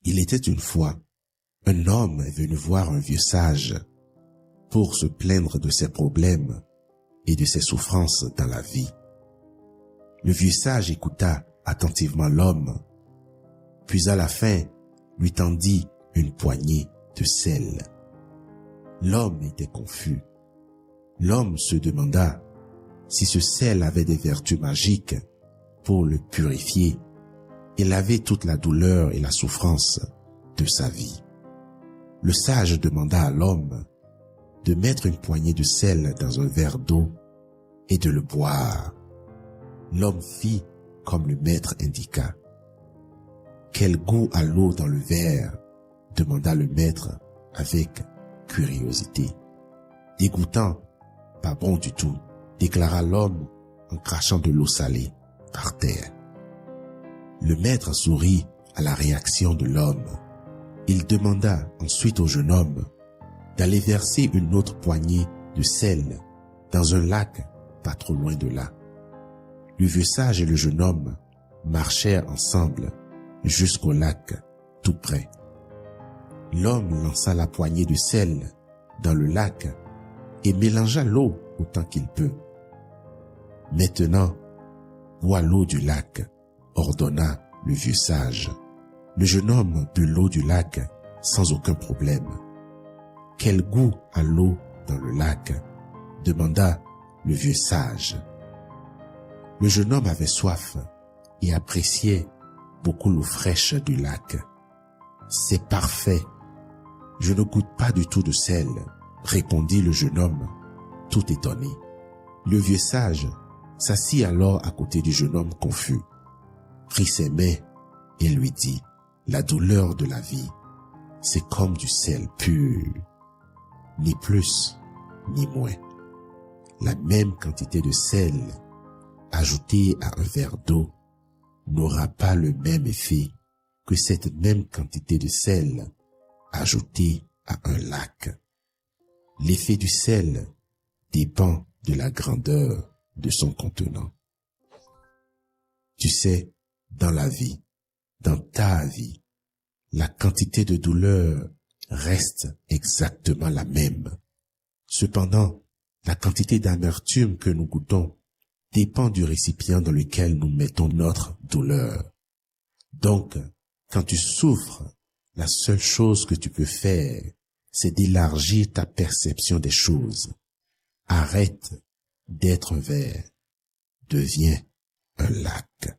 Il était une fois, un homme est venu voir un vieux sage pour se plaindre de ses problèmes et de ses souffrances dans la vie. Le vieux sage écouta attentivement l'homme, puis à la fin lui tendit une poignée de sel. L'homme était confus. L'homme se demanda si ce sel avait des vertus magiques pour le purifier et laver toute la douleur et la souffrance de sa vie. Le sage demanda à l'homme de mettre une poignée de sel dans un verre d'eau et de le boire. L'homme fit comme le maître indiqua. « Quel goût a l'eau dans le verre ?» demanda le maître avec curiosité. « Dégoûtant, pas bon du tout », déclara l'homme en crachant de l'eau salée par terre. Le maître sourit à la réaction de l'homme. Il demanda ensuite au jeune homme d'aller verser une autre poignée de sel dans un lac pas trop loin de là. Le vieux sage et le jeune homme marchèrent ensemble jusqu'au lac tout près. L'homme lança la poignée de sel dans le lac et mélangea l'eau autant qu'il peut. « Maintenant, bois l'eau du lac », ordonna le vieux sage. Le jeune homme but l'eau du lac sans aucun problème. « Quel goût a l'eau dans le lac ?» demanda le vieux sage. Le jeune homme avait soif et appréciait beaucoup l'eau fraîche du lac. « C'est parfait. Je ne goûte pas du tout de sel, » répondit le jeune homme, tout étonné. Le vieux sage s'assit alors à côté du jeune homme confus, prit ses mains et lui dit, « La douleur de la vie, c'est comme du sel pur, ni plus ni moins. La même quantité de sel ajoutée à un verre d'eau n'aura pas le même effet que cette même quantité de sel ajoutée à un lac. L'effet du sel dépend de la grandeur de son contenant. » Tu sais, dans la vie, dans ta vie, la quantité de douleur reste exactement la même. Cependant, la quantité d'amertume que nous goûtons dépend du récipient dans lequel nous mettons notre douleur. Donc, quand tu souffres, la seule chose que tu peux faire, c'est d'élargir ta perception des choses. Arrête d'être un verre, deviens un lac.